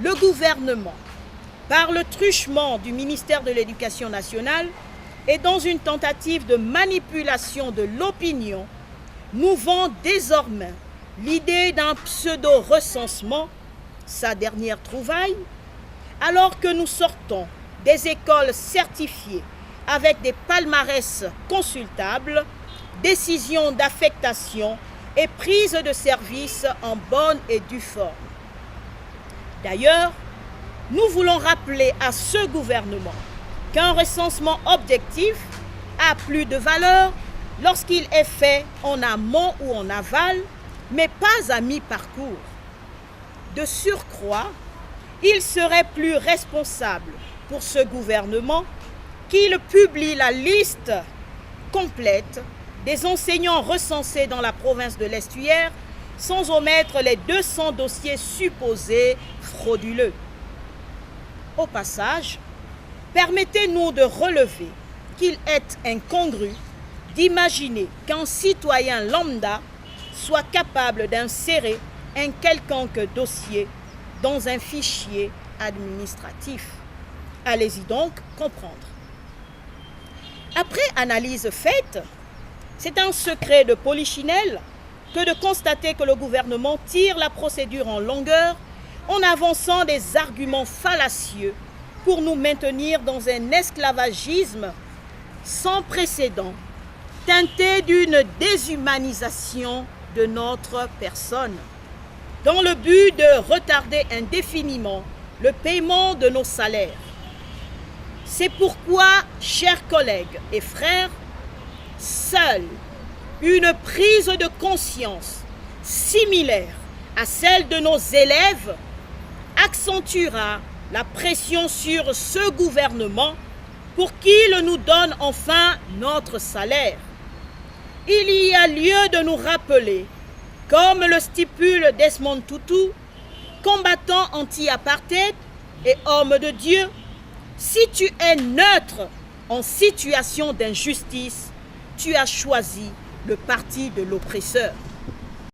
le gouvernement, par le truchement du ministère de l'Éducation nationale et dans une tentative de manipulation de l'opinion, nous vend désormais l'idée d'un pseudo-recensement, sa dernière trouvaille, alors que nous sortons des écoles certifiées avec des palmarès consultables, décisions d'affectation et prise de service en bonne et due forme. D'ailleurs, nous voulons rappeler à ce gouvernement qu'un recensement objectif a plus de valeur lorsqu'il est fait en amont ou en aval, mais pas à mi-parcours. De surcroît, il serait plus responsable pour ce gouvernement qu'il publie la liste complète des enseignants recensés dans la province de l'Estuaire sans omettre les 200 dossiers supposés frauduleux. Au passage, permettez-nous de relever qu'il est incongru d'imaginer qu'un citoyen lambda soit capable d'insérer un quelconque dossier dans un fichier administratif. Allez-y donc comprendre. Après analyse faite, c'est un secret de polichinelle que de constater que le gouvernement tire la procédure en longueur en avançant des arguments fallacieux pour nous maintenir dans un esclavagisme sans précédent, teinté d'une déshumanisation de notre personne, dans le but de retarder indéfiniment le paiement de nos salaires. C'est pourquoi, chers collègues et frères, seule une prise de conscience similaire à celle de nos élèves accentuera la pression sur ce gouvernement pour qu'il nous donne enfin notre salaire. Il y a lieu de nous rappeler, comme le stipule Desmond Tutu, combattant anti-apartheid et homme de Dieu, si tu es neutre en situation d'injustice, tu as choisi le parti de l'oppresseur.